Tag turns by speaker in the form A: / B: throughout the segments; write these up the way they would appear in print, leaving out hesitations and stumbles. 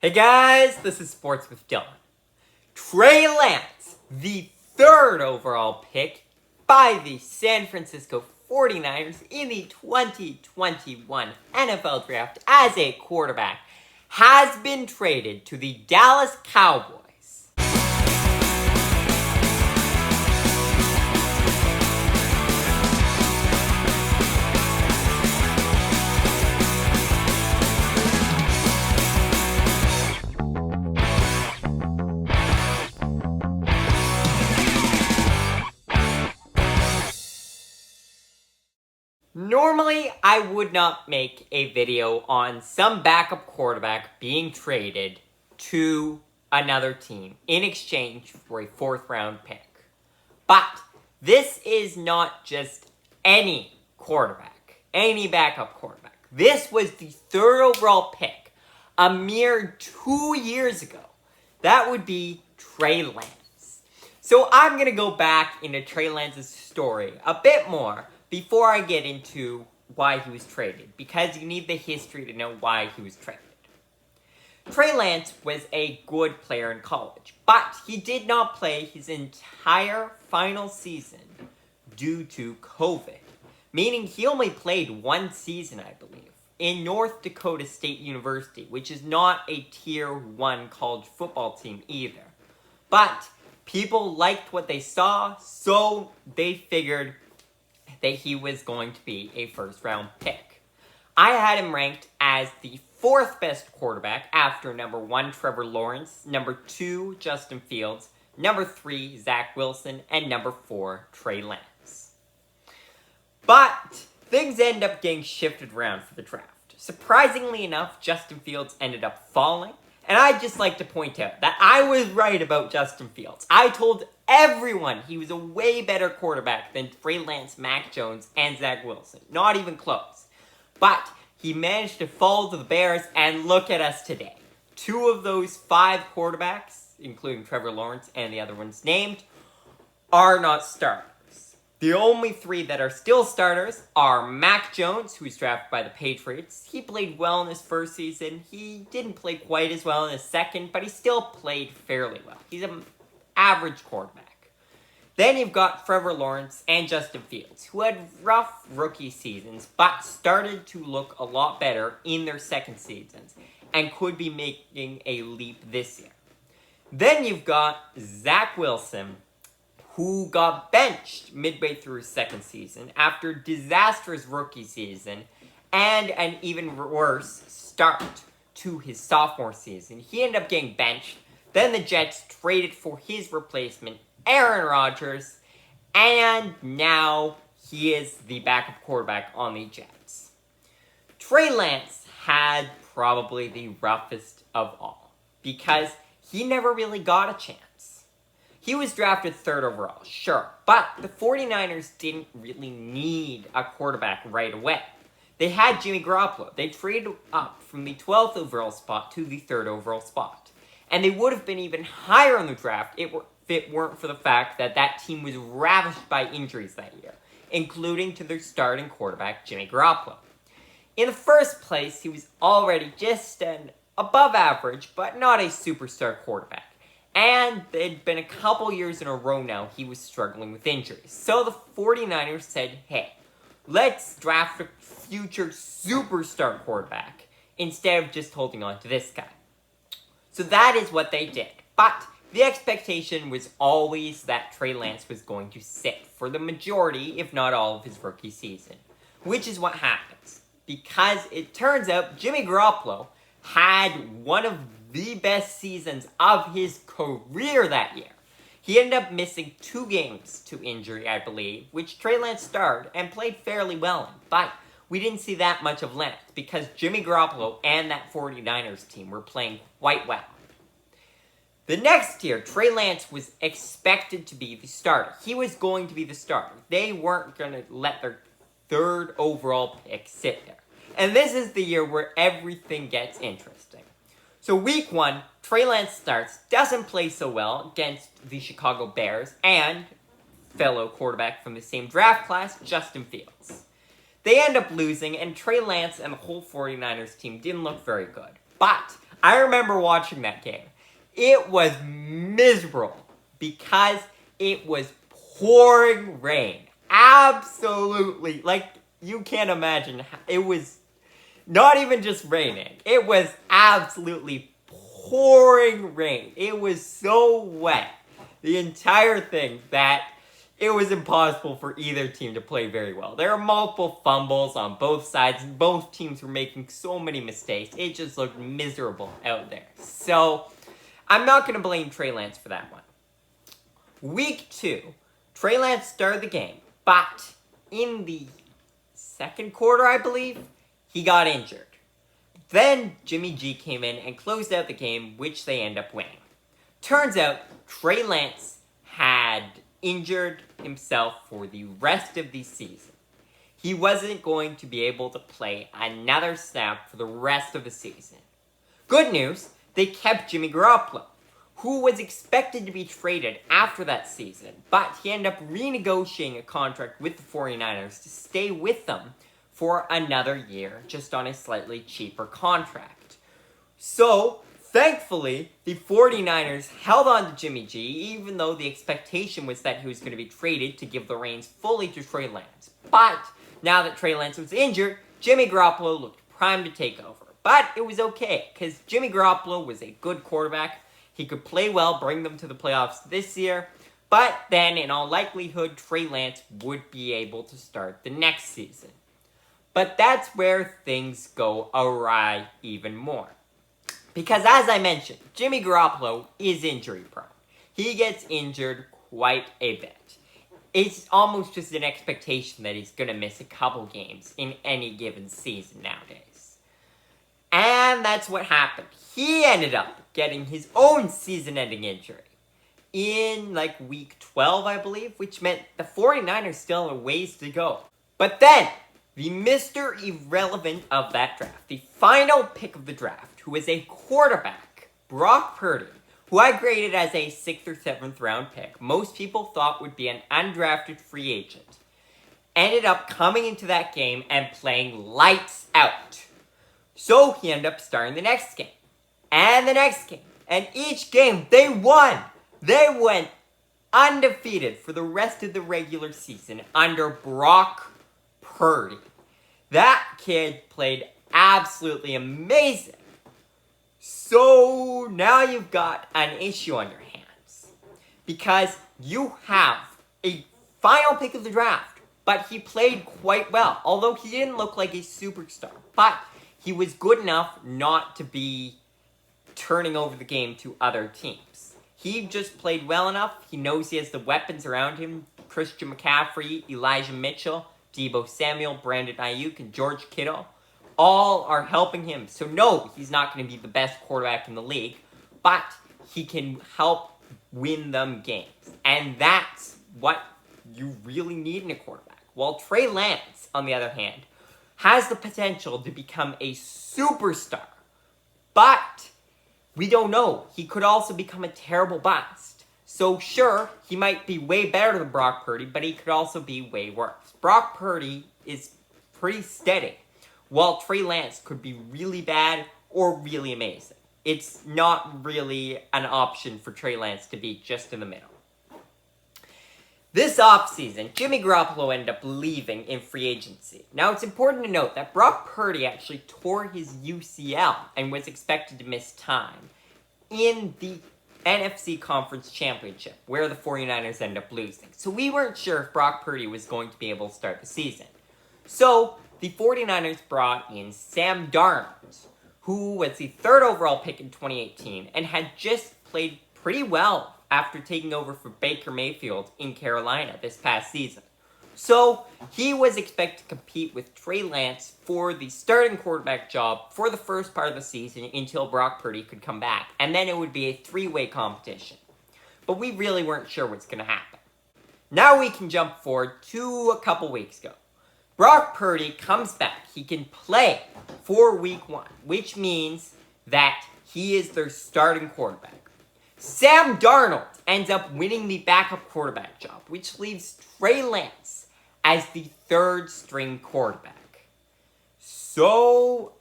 A: Hey guys, this is Sports with Dylan. Trey Lance, the third overall pick by the San Francisco 49ers in the 2021 NFL Draft as a quarterback, has been traded to the Dallas Cowboys. Normally, I would not make a video on some backup quarterback being traded to another team in exchange for a fourth round pick. But this is not just any quarterback, any backup quarterback. This was the third overall pick a mere 2 years ago. That would be Trey Lance. So I'm going to go back into Trey Lance's story a bit more before I get into why he was traded, because you need the history to know why he was traded. Trey Lance was a good player in college, but he did not play his entire final season due to COVID, meaning he only played one season, I believe, in North Dakota State University, which is not a Tier 1 college football team either. But people liked what they saw, so they figured that he was going to be a first-round pick. I had him ranked as the fourth best quarterback after number 1, Trevor Lawrence, number 2, Justin Fields, number 3, Zach Wilson, and number 4, Trey Lance. But things end up getting shifted around for the draft. Surprisingly enough, Justin Fields ended up falling, and I'd just like to point out that I was right about Justin Fields. I told everyone he was a way better quarterback than Trey Lance, Mac Jones, and Zach Wilson. Not even close. But he managed to fall to the Bears, and look at us today. 2 of those 5 quarterbacks, including Trevor Lawrence and the other ones named, are not starters. The only 3 that are still starters are Mac Jones, who was drafted by the Patriots. He played well in his first season. He didn't play quite as well in his second, but he still played fairly well. He's an average quarterback. Then you've got Trevor Lawrence and Justin Fields, who had rough rookie seasons, but started to look a lot better in their second seasons, and could be making a leap this year. Then you've got Zach Wilson, who got benched midway through his second season after disastrous rookie season and an even worse start to his sophomore season. He ended up getting benched. Then the Jets traded for his replacement, Aaron Rodgers, and now he is the backup quarterback on the Jets. Trey Lance had probably the roughest of all, because he never really got a chance. He was drafted 3rd overall, sure, but the 49ers didn't really need a quarterback right away. They had Jimmy Garoppolo. They traded up from the 12th overall spot to the 3rd overall spot. And they would have been even higher in the draft if it weren't for the fact that that team was ravished by injuries that year, including to their starting quarterback, Jimmy Garoppolo. In the first place, he was already just an above average, but not a superstar quarterback. And it'd been a couple years in a row now he was struggling with injuries. So the 49ers said, hey, let's draft a future superstar quarterback instead of just holding on to this guy. So that is what they did. But the expectation was always that Trey Lance was going to sit for the majority, if not all, of his rookie season. Which is what happens. Because it turns out Jimmy Garoppolo had one of the best seasons of his career that year. He ended up missing 2 games to injury, I believe, which Trey Lance starred and played fairly well in. But we didn't see that much of Lance because Jimmy Garoppolo and that 49ers team were playing quite well. The next year, Trey Lance was expected to be the starter. He was going to be the starter. They weren't going to let their 3rd overall pick sit there. And this is the year where everything gets interesting. So week 1, Trey Lance starts, doesn't play so well against the Chicago Bears and fellow quarterback from the same draft class, Justin Fields. They end up losing, and Trey Lance and the whole 49ers team didn't look very good. But I remember watching that game. It was miserable because it was pouring rain. Absolutely. Like, you can't imagine. It was not even just raining. It was absolutely pouring rain. It was so wet, the entire thing, that it was impossible for either team to play very well. There were multiple fumbles on both sides, and both teams were making so many mistakes. It just looked miserable out there. So, I'm not going to blame Trey Lance for that one. Week 2, Trey Lance started the game, but in the second quarter, I believe, he got injured. Then Jimmy G came in and closed out the game, which they end up winning. Turns out, Trey Lance had injured himself for the rest of the season. He wasn't going to be able to play another snap for the rest of the season. Good news, they kept Jimmy Garoppolo, who was expected to be traded after that season, but he ended up renegotiating a contract with the 49ers to stay with them for another year, just on a slightly cheaper contract. So, thankfully, the 49ers held on to Jimmy G, even though the expectation was that he was going to be traded to give the reins fully to Trey Lance. But, now that Trey Lance was injured, Jimmy Garoppolo looked primed to take over. But it was okay, because Jimmy Garoppolo was a good quarterback. He could play well, bring them to the playoffs this year. But then, in all likelihood, Trey Lance would be able to start the next season. But that's where things go awry even more. Because as I mentioned, Jimmy Garoppolo is injury prone. He gets injured quite a bit. It's almost just an expectation that he's going to miss a couple games in any given season nowadays. And that's what happened. He ended up getting his own season-ending injury in week 12, I believe, which meant the 49ers still have a ways to go. But then, the Mr. Irrelevant of that draft, the final pick of the draft, who is a quarterback, Brock Purdy, who I graded as a 6th or 7th round pick, most people thought would be an undrafted free agent, ended up coming into that game and playing lights out. So he ended up starting the next game, and the next game, and each game they won. They went undefeated for the rest of the regular season under Brock Purdy. That kid played absolutely amazing. So now you've got an issue on your hands. Because you have a final pick of the draft, but he played quite well. Although he didn't look like a superstar. But he was good enough not to be turning over the game to other teams. He just played well enough. He knows he has the weapons around him. Christian McCaffrey, Elijah Mitchell, Deebo Samuel, Brandon Ayuk, and George Kittle all are helping him. So no, he's not going to be the best quarterback in the league, but he can help win them games. And that's what you really need in a quarterback. While Trey Lance, on the other hand, has the potential to become a superstar, but we don't know. He could also become a terrible bust. So sure, he might be way better than Brock Purdy, but he could also be way worse. Brock Purdy is pretty steady, while Trey Lance could be really bad or really amazing. It's not really an option for Trey Lance to be just in the middle. This offseason, Jimmy Garoppolo ended up leaving in free agency. Now, it's important to note that Brock Purdy actually tore his UCL and was expected to miss time in the NFC Conference Championship, where the 49ers ended up losing. So we weren't sure if Brock Purdy was going to be able to start the season. So the 49ers brought in Sam Darnold, who was the 3rd overall pick in 2018 and had just played pretty well after taking over for Baker Mayfield in Carolina this past season. So he was expected to compete with Trey Lance for the starting quarterback job for the first part of the season until Brock Purdy could come back. And then it would be a 3-way competition. But we really weren't sure what's going to happen. Now we can jump forward to a couple weeks ago. Brock Purdy comes back. He can play for week 1, which means that he is their starting quarterback. Sam Darnold ends up winning the backup quarterback job, which leaves Trey Lance as the 3rd string quarterback. So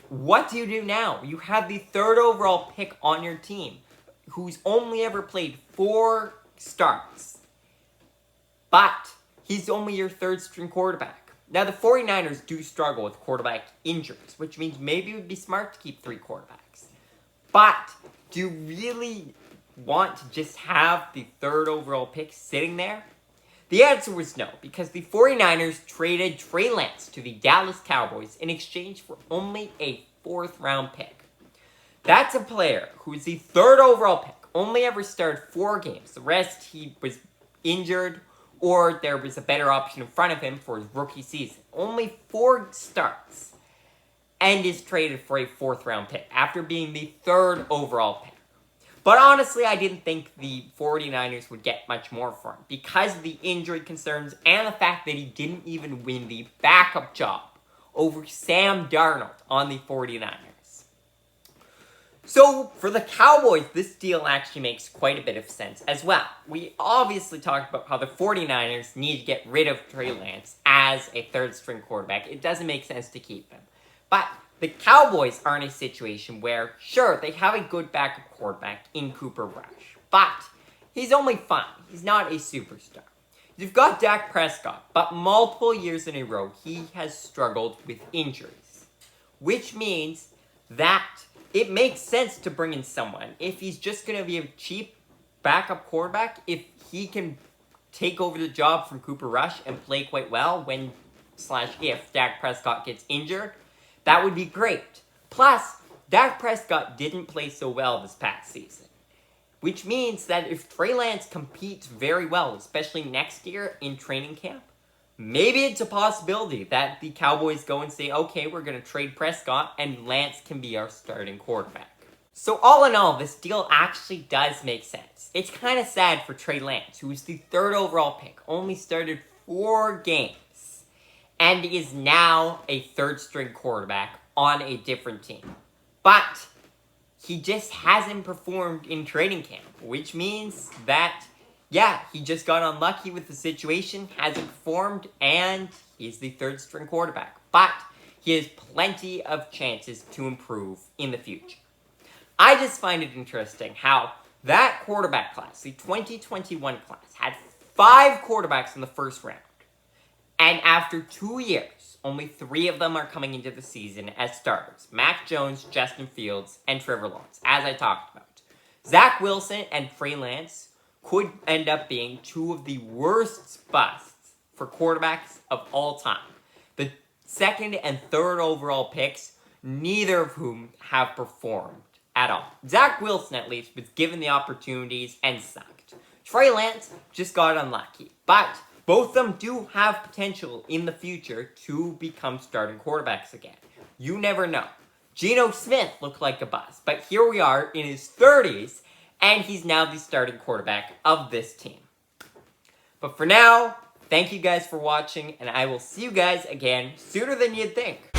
A: what do you do now? You have the 3rd overall pick on your team, who's only ever played 4 starts. But he's only your 3rd string quarterback. Now, the 49ers do struggle with quarterback injuries, which means maybe it would be smart to keep 3 quarterbacks. But do you really want to just have the 3rd overall pick sitting there? The answer was no, because the 49ers traded Trey Lance to the Dallas Cowboys in exchange for only a 4th round pick. That's a player who is the 3rd overall pick, only ever started 4 games. The rest, he was injured, or there was a better option in front of him for his rookie season. Only 4 starts, and is traded for a 4th round pick after being the 3rd overall pick. But honestly, I didn't think the 49ers would get much more for him because of the injury concerns and the fact that he didn't even win the backup job over Sam Darnold on the 49ers. So, for the Cowboys, this deal actually makes quite a bit of sense as well. We obviously talked about how the 49ers need to get rid of Trey Lance as a 3rd string quarterback. It doesn't make sense to keep him. But the Cowboys are in a situation where, sure, they have a good backup quarterback in Cooper Rush, but he's only fine. He's not a superstar. You've got Dak Prescott, but multiple years in a row, he has struggled with injuries, which means that it makes sense to bring in someone. If he's just going to be a cheap backup quarterback, if he can take over the job from Cooper Rush and play quite well if Dak Prescott gets injured, that would be great. Plus, Dak Prescott didn't play so well this past season. Which means that if Trey Lance competes very well, especially next year in training camp, maybe it's a possibility that the Cowboys go and say, okay, we're going to trade Prescott and Lance can be our starting quarterback. So all in all, this deal actually does make sense. It's kind of sad for Trey Lance, who was the 3rd overall pick, only started 4 games. And is now a 3rd string quarterback on a different team. But he just hasn't performed in training camp, which means that, yeah, he just got unlucky with the situation, hasn't performed, and he's the 3rd string quarterback. But he has plenty of chances to improve in the future. I just find it interesting how that quarterback class, the 2021 class, had 5 quarterbacks in the 1st round. And after 2 years, only 3 of them are coming into the season as starters. Mac Jones, Justin Fields, and Trevor Lawrence, as I talked about. Zach Wilson and Trey Lance could end up being 2 of the worst busts for quarterbacks of all time. The 2nd and 3rd overall picks, neither of whom have performed at all. Zach Wilson, at least, was given the opportunities and sucked. Trey Lance just got unlucky. But both of them do have potential in the future to become starting quarterbacks again. You never know. Geno Smith looked like a bust, but here we are in his 30s, and he's now the starting quarterback of this team. But for now, thank you guys for watching, and I will see you guys again sooner than you'd think.